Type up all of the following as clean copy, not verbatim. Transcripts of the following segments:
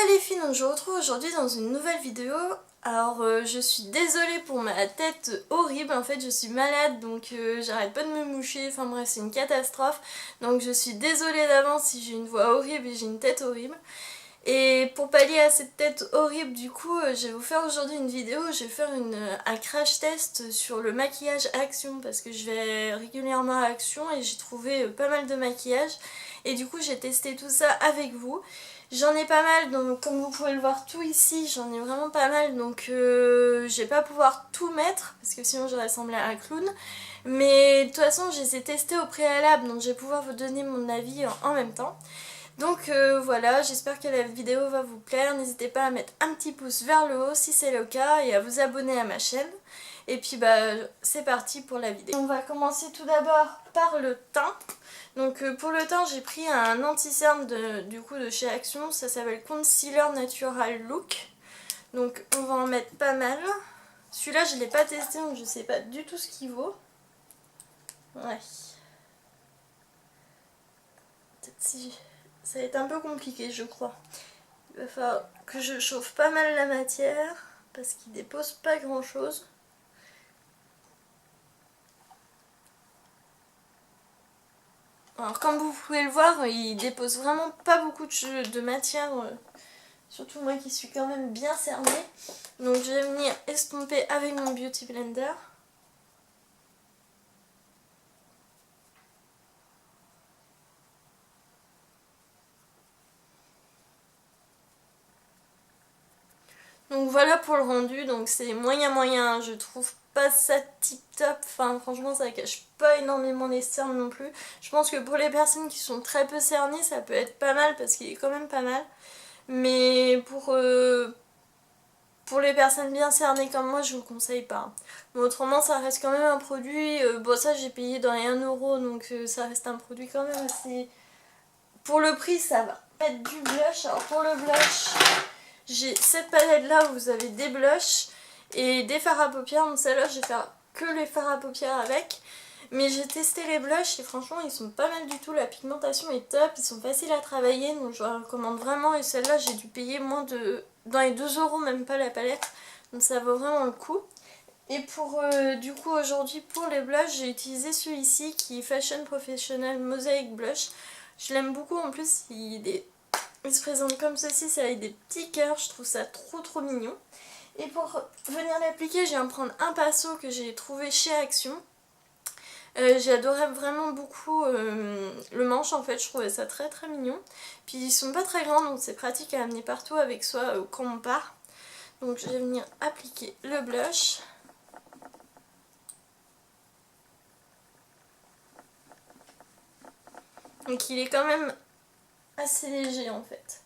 les filles, donc je vous retrouve aujourd'hui dans une nouvelle vidéo. Alors je suis désolée pour ma tête horrible, en fait je suis malade donc j'arrête pas de me moucher, enfin bref c'est une catastrophe. Donc je suis désolée d'avance si j'ai une voix horrible et j'ai une tête horrible. Et pour pallier à cette tête horrible du coup, je vais vous faire aujourd'hui une vidéo, je vais faire un crash test sur le maquillage Action parce que je vais régulièrement à Action et j'ai trouvé pas mal de maquillage. Et du coup j'ai testé tout ça avec vous. J'en ai pas mal, donc comme vous pouvez le voir tout ici, j'en ai vraiment pas mal, donc je vais pas pouvoir tout mettre parce que sinon j'aurais ressemblé à un clown. Mais de toute façon je les ai testés au préalable, donc je vais pouvoir vous donner mon avis en même temps. Donc voilà, j'espère que la vidéo va vous plaire, n'hésitez pas à mettre un petit pouce vers le haut si c'est le cas et à vous abonner à ma chaîne. Et puis c'est parti pour la vidéo. On va commencer tout d'abord par le teint. Donc pour le teint j'ai pris un anti-cerne du coup de chez Action, ça s'appelle Concealer Natural Look. Donc on va en mettre pas mal. Celui-là je ne l'ai pas testé donc je sais pas du tout ce qu'il vaut. Ouais. Peut-être si... Ça va être un peu compliqué je crois. Il va falloir que je chauffe pas mal la matière parce qu'il dépose pas grand chose. Alors comme vous pouvez le voir, il dépose vraiment pas beaucoup de matière, surtout moi qui suis quand même bien cernée. Donc je vais venir estomper avec mon Beauty Blender. Donc voilà pour le rendu, donc c'est moyen, je trouve pas ça tip top, enfin franchement ça cache pas énormément les cernes non plus. Je pense que pour les personnes qui sont très peu cernées ça peut être pas mal parce qu'il est quand même pas mal. Mais pour les personnes bien cernées comme moi, je vous conseille pas. Mais autrement, ça reste quand même un produit. Bon, ça j'ai payé dans les 1 € donc ça reste un produit quand même assez. Pour le prix, ça va. Mettre du blush. Alors pour le blush, j'ai cette palette là où vous avez des blushs et des fards à paupières. Donc celle-là, je vais faire que les fards à paupières avec. Mais j'ai testé les blushs et franchement ils sont pas mal du tout, la pigmentation est top, ils sont faciles à travailler donc je la recommande vraiment et celle-là j'ai dû payer moins de... dans les 2 € même pas la palette, donc ça vaut vraiment le coup. Et pour du coup aujourd'hui pour les blushs j'ai utilisé celui-ci qui est Fashion Professional Mosaic Blush. Je l'aime beaucoup en plus, il se présente comme ceci, c'est avec des petits cœurs, je trouve ça trop mignon. Et pour venir l'appliquer je viens prendre un pinceau que j'ai trouvé chez Action. J'ai adoré vraiment beaucoup le manche en fait, je trouvais ça très mignon. Puis ils sont pas très grands donc c'est pratique à amener partout avec soi quand on part. Donc je vais venir appliquer le blush. Donc il est quand même assez léger en fait.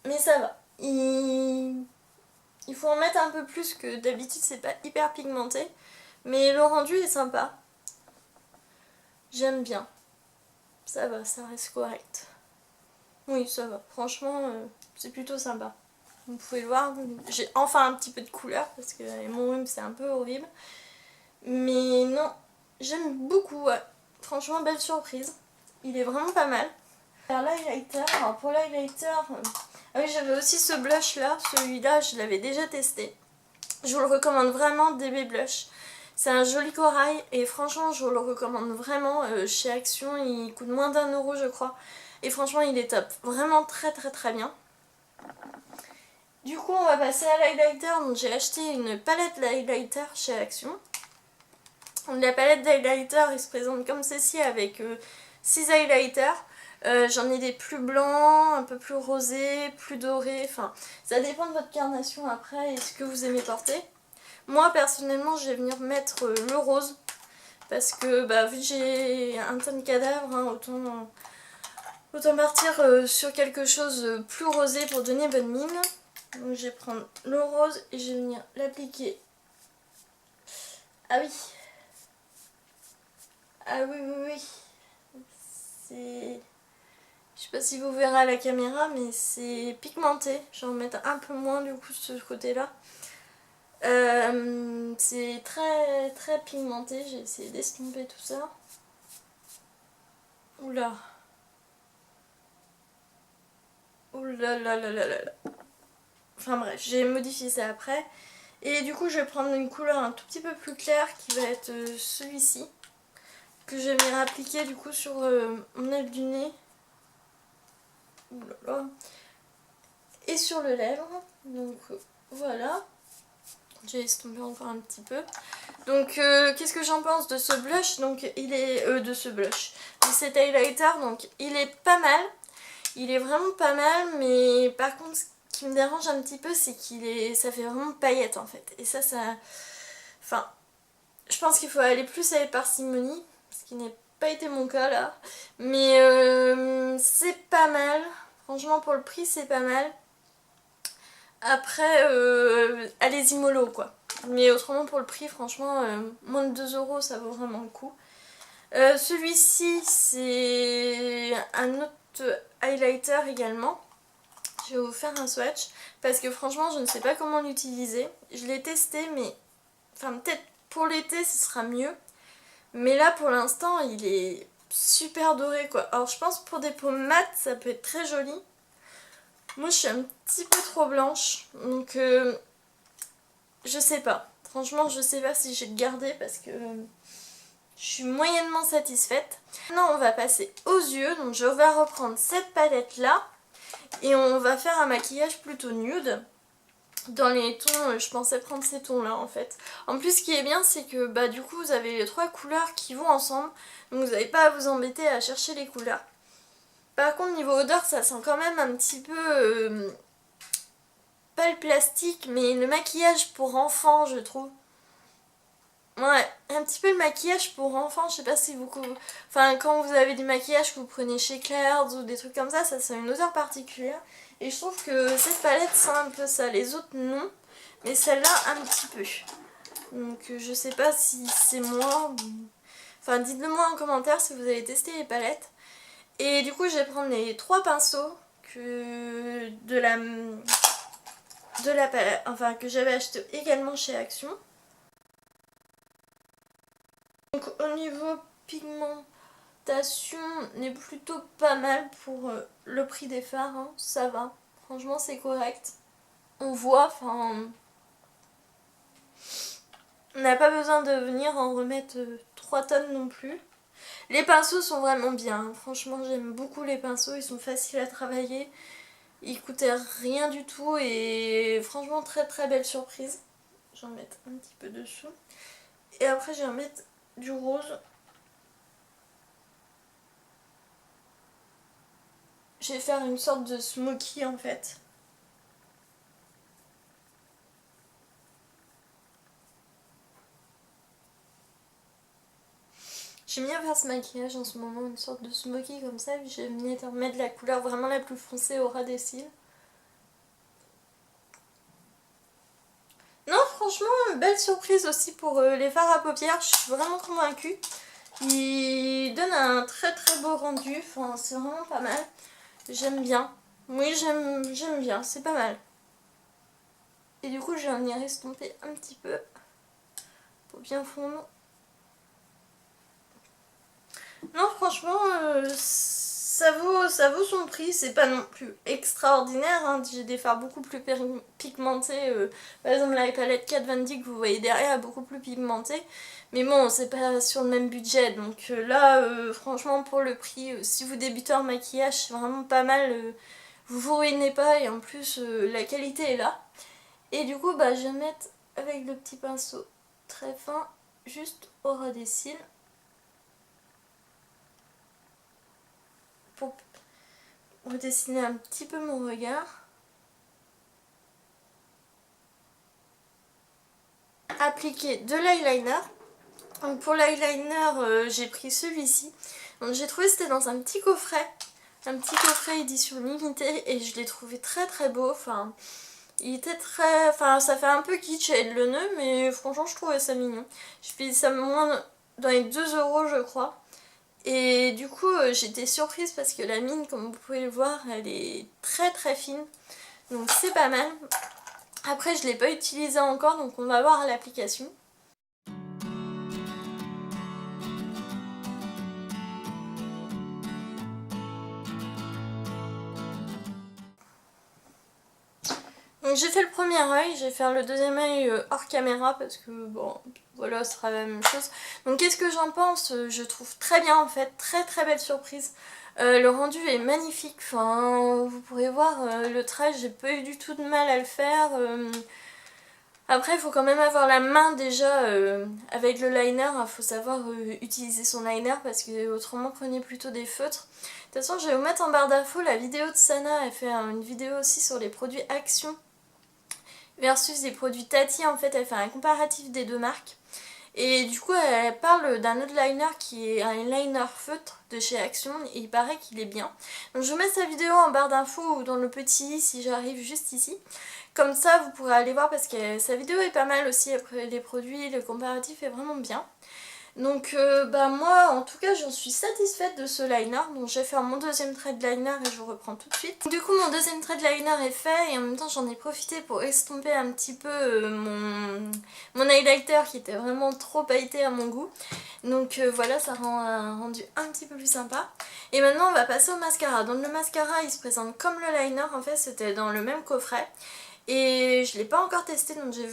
Mais ça va. Il faut en mettre un peu plus que d'habitude, c'est pas hyper pigmenté. Mais le rendu est sympa. J'aime bien. Ça va, ça reste correct. Oui, ça va. Franchement, c'est plutôt sympa. Vous pouvez le voir, j'ai enfin un petit peu de couleur parce que mon rhume c'est un peu horrible. Mais non, j'aime beaucoup, ouais. Franchement, belle surprise. Il est vraiment pas mal. Alors l'highlighter, alors pour l'highlighter, ah oui j'avais aussi ce blush là, celui-là je l'avais déjà testé. Je vous le recommande vraiment, DB Blush. C'est un joli corail et franchement je vous le recommande vraiment chez Action, il coûte moins d'1 € je crois. Et franchement il est top, vraiment très bien. Du coup on va passer à l'highlighter, donc j'ai acheté une palette d'highlighter chez Action. Donc, la palette d'highlighter il se présente comme ceci avec 6 highlighters. J'en ai des plus blancs, un peu plus rosés, plus dorés, enfin ça dépend de votre carnation après et ce que vous aimez porter. Moi personnellement je vais venir mettre le rose parce que vu que j'ai un teint de cadavre, hein, autant partir sur quelque chose de plus rosé pour donner bonne mine. Donc je vais prendre le rose et je vais venir l'appliquer. Ah oui. Ah oui. C'est... Je sais pas si vous verrez à la caméra mais c'est pigmenté. Je vais en mettre un peu moins du coup de ce côté-là. C'est très pigmenté. J'ai essayé d'estomper tout ça. Oula. là là là là là là. Enfin bref, j'ai modifié ça après. Et du coup je vais prendre une couleur un tout petit peu plus claire qui va être celui-ci. Que je vais venir appliquer du coup sur mon aile du nez. Ouh là là. Et sur le lèvre. Donc voilà. J'ai estompé encore un petit peu. Donc qu'est-ce que j'en pense de ce blush? Donc il est de ce blush, de cet highlighter. Donc il est pas mal. Il est vraiment pas mal, mais par contre ce qui me dérange un petit peu, c'est ça fait vraiment paillette en fait. Et ça enfin, je pense qu'il faut aller plus avec parcimonie, ce qui n'est pas été mon cas là. Mais c'est pas mal. Franchement pour le prix c'est pas mal. Après, allez-y mollo quoi. Mais autrement pour le prix, franchement, moins de 2 euros ça vaut vraiment le coup. Celui-ci c'est un autre highlighter également. Je vais vous faire un swatch parce que franchement je ne sais pas comment l'utiliser. Je l'ai testé mais enfin peut-être pour l'été ce sera mieux. Mais là pour l'instant il est super doré quoi. Alors je pense pour des peaux mates ça peut être très joli. Moi je suis un petit peu trop blanche donc je sais pas. Franchement je sais pas si je vais le garder parce que je suis moyennement satisfaite. Maintenant on va passer aux yeux. Donc je vais reprendre cette palette là. Et on va faire un maquillage plutôt nude. Dans les tons, je pensais prendre ces tons là en fait. En plus ce qui est bien c'est que bah du coup vous avez les 3 couleurs qui vont ensemble. Donc vous n'avez pas à vous embêter à chercher les couleurs. Par contre niveau odeur ça sent quand même un petit peu... pas le plastique mais le maquillage pour enfants je trouve. Ouais, un petit peu le maquillage pour enfants, je sais pas si vous... Enfin, quand vous avez du maquillage que vous prenez chez Claire's ou des trucs comme ça a une odeur particulière. Et je trouve que cette palette sent un peu ça, les autres non, mais celle-là un petit peu. Donc je sais pas si c'est moi... Enfin, dites-le moi en commentaire si vous avez testé les palettes. Et du coup, je vais prendre les 3 pinceaux de la palette, enfin que j'avais acheté également chez Action. Donc au niveau pigmentation, on est plutôt pas mal pour le prix des fards, hein. Ça va. Franchement c'est correct. On voit, enfin... On n'a pas besoin de venir en remettre 3 tonnes non plus. Les pinceaux sont vraiment bien, hein. Franchement j'aime beaucoup les pinceaux, ils sont faciles à travailler. Ils coûtaient rien du tout et franchement très très belle surprise. Je vais en mettre un petit peu dessous. Et après je vais en mettre du rose. Je vais faire une sorte de smoky en fait. J'aime bien faire ce maquillage en ce moment, une sorte de smoky comme ça. Je vais venir mettre la couleur vraiment la plus foncée au ras des cils. Non, franchement, belle surprise aussi pour les fards à paupières. Je suis vraiment convaincue. Ils donnent un très très beau rendu. Enfin, c'est vraiment pas mal. J'aime bien. Oui, j'aime bien. C'est pas mal. Et du coup, je vais venir estomper un petit peu pour bien fondre. Non, franchement, ça vaut son prix. C'est pas non plus extraordinaire, hein. J'ai des fards beaucoup plus pigmentés. Par exemple, la palette Kat Von D que vous voyez derrière est beaucoup plus pigmentée. Mais bon, c'est pas sur le même budget. Donc là, franchement, pour le prix, si vous débutez en maquillage, c'est vraiment pas mal. Vous vous ruinez pas et en plus, la qualité est là. Et du coup, bah, je vais mettre avec le petit pinceau très fin, juste au ras des cils. Pour redessiner un petit peu mon regard. Appliquer de l'eyeliner. Donc pour l'eyeliner, j'ai pris celui-ci. Donc j'ai trouvé c'était dans un petit coffret. Un petit coffret édition limitée et je l'ai trouvé très très beau. Enfin, il était très... Enfin, ça fait un peu kitsch avec le nœud, mais franchement je trouvais ça mignon. Je paye ça moins dans les 2 euros je crois. Et du coup j'étais surprise parce que la mine comme vous pouvez le voir elle est très très fine. Donc c'est pas mal. Après je ne l'ai pas utilisé encore donc on va voir à l'application. Donc j'ai fait le premier œil, je vais faire le deuxième œil hors caméra parce que bon voilà ce sera la même chose. Donc qu'est-ce que j'en pense? Je trouve très bien en fait, très belle surprise. Le rendu est magnifique, enfin vous pourrez voir le trait, j'ai pas eu du tout de mal à le faire. Après il faut quand même avoir la main déjà avec le liner, il faut savoir utiliser son liner parce que autrement prenez plutôt des feutres. De toute façon je vais vous mettre en barre d'infos la vidéo de Sana, elle fait une vidéo aussi sur les produits Action versus les produits Tati, en fait elle fait un comparatif des deux marques. Et du coup elle parle d'un autre liner qui est un liner feutre de chez Action et il paraît qu'il est bien. Donc je vous mets sa vidéo en barre d'infos ou dans le petit si j'arrive juste ici. Comme ça vous pourrez aller voir parce que sa vidéo est pas mal aussi après les produits, le comparatif est vraiment bien. Donc bah moi en tout cas j'en suis satisfaite de ce liner, donc je vais faire mon deuxième trait de liner et je vous reprends tout de suite. Du coup mon deuxième trait de liner est fait et en même temps j'en ai profité pour estomper un petit peu mon highlighter qui était vraiment trop pailleté à mon goût. Donc voilà, ça rend un rendu un petit peu plus sympa. Et maintenant on va passer au mascara. Donc le mascara il se présente comme le liner, en fait c'était dans le même coffret. Et je ne l'ai pas encore testé donc je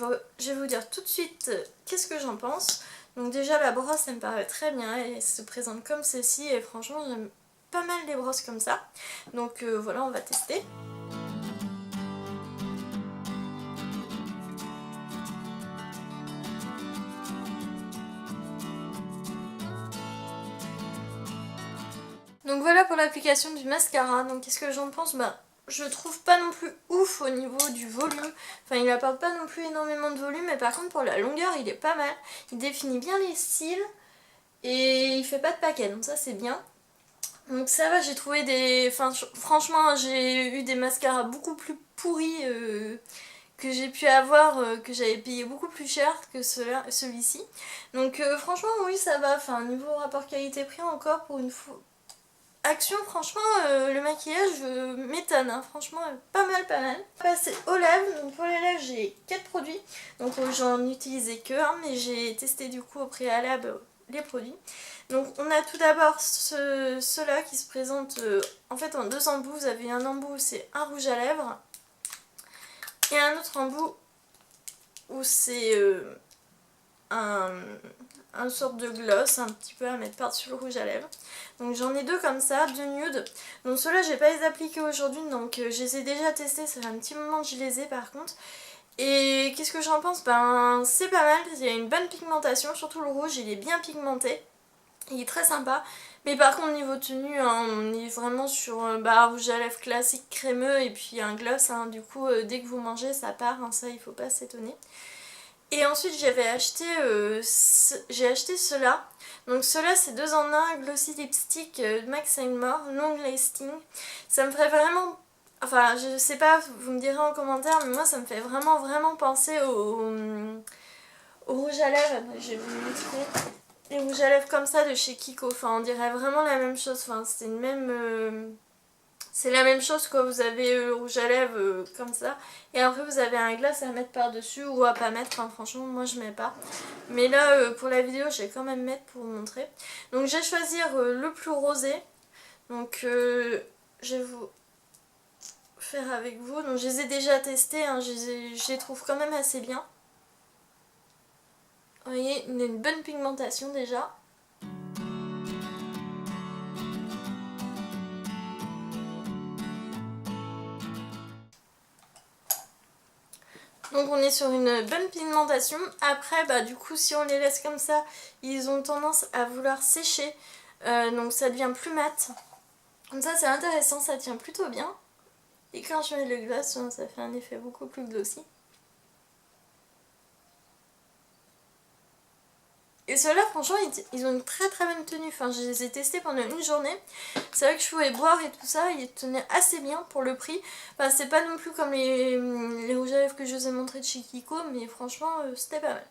vais vous dire tout de suite qu'est-ce que j'en pense. Donc déjà la brosse elle me paraît très bien, elle se présente comme ceci et franchement j'aime pas mal les brosses comme ça. Donc voilà, on va tester. Donc voilà pour l'application du mascara. Donc qu'est-ce que j'en pense? Je trouve pas non plus ouf au niveau du volume. Enfin il apporte pas non plus énormément de volume, mais par contre pour la longueur il est pas mal. Il définit bien les styles et il fait pas de paquet, donc ça c'est bien. Donc ça va, j'ai trouvé des... Enfin franchement j'ai eu des mascaras beaucoup plus pourris que j'ai pu avoir, que j'avais payé beaucoup plus cher que celui-ci. Donc franchement oui ça va, enfin niveau rapport qualité-prix encore pour une fois... Action, franchement, le maquillage m'étonne, hein. Franchement, pas mal. On va passer aux lèvres. Donc pour les lèvres, j'ai 4 produits. Donc j'en utilisais que un, mais j'ai testé du coup au préalable les produits. Donc on a tout d'abord ceux-là qui se présentent en fait en deux embouts. Vous avez un embout où c'est un rouge à lèvres et un autre embout où c'est un sorte de gloss un petit peu à mettre par-dessus le rouge à lèvres. Donc j'en ai deux comme ça, deux nude. Donc ceux-là je vais pas les appliquer aujourd'hui, donc je les ai déjà testés, ça fait un petit moment que je les ai par contre. Et qu'est-ce que j'en pense? Ben c'est pas mal, il y a une bonne pigmentation, surtout le rouge il est bien pigmenté. Il est très sympa. Mais par contre niveau tenue, hein, on est vraiment sur un rouge à lèvres classique crémeux et puis un gloss. Hein, du coup dès que vous mangez ça part, hein, ça il faut pas s'étonner. Et ensuite j'ai acheté ceux-là. Donc ceux-là c'est 2 en 1 Glossy Lipstick Max More Long Lasting. Ça me ferait vraiment... Enfin je sais pas, vous me direz en commentaire, mais moi ça me fait vraiment penser au rouge à lèvres. Je vais vous montrer. Les rouges à lèvres comme ça de chez Kiko. Enfin on dirait vraiment la même chose. Enfin c'est une même... C'est la même chose quand vous avez le rouge à lèvres comme ça. Et après vous avez un glace à mettre par dessus ou à pas mettre. Enfin, franchement moi je mets pas. Mais là pour la vidéo je vais quand même mettre pour vous montrer. Donc je vais choisir le plus rosé. Donc je vais vous faire avec vous. Donc je les ai déjà testés. Hein, je les trouve quand même assez bien. Vous voyez, il y a une bonne pigmentation déjà. Donc on est sur une bonne pigmentation. Après du coup si on les laisse comme ça, ils ont tendance à vouloir sécher. Donc ça devient plus mat. Comme ça c'est intéressant, ça tient plutôt bien. Et quand je mets le gloss, ça fait un effet beaucoup plus glossy. Et ceux-là franchement ils ont une très bonne tenue. Enfin je les ai testés pendant une journée. C'est vrai que je pouvais boire et tout ça, ils tenaient assez bien pour le prix. Enfin c'est pas non plus comme les rouges à lèvres que je vous ai montré de chez Kiko, mais franchement c'était pas mal.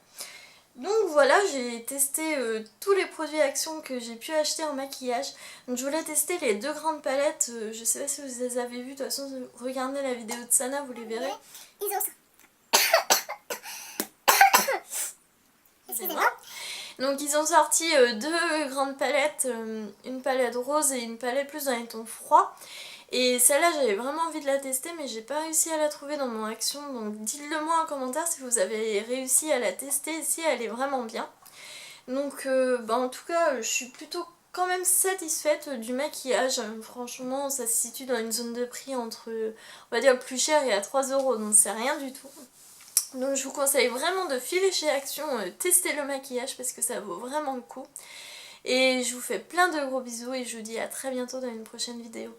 Donc voilà, j'ai testé tous les produits Action que j'ai pu acheter en maquillage. Donc je voulais tester les 2 grandes palettes, je sais pas si vous les avez vues, de toute façon regardez la vidéo de Sana, vous les verrez. Ils ont ça. Excusez-moi. Donc ils ont sorti 2 grandes palettes, une palette rose et une palette plus dans les tons froids. Et celle-là j'avais vraiment envie de la tester mais j'ai pas réussi à la trouver dans mon Action, donc dites-le moi en commentaire si vous avez réussi à la tester et si elle est vraiment bien. Donc en tout cas je suis plutôt quand même satisfaite du maquillage. Franchement ça se situe dans une zone de prix entre on va dire plus cher et à 3 €, donc c'est rien du tout. Donc je vous conseille vraiment de filer chez Action, tester le maquillage parce que ça vaut vraiment le coup. Et je vous fais plein de gros bisous et je vous dis à très bientôt dans une prochaine vidéo.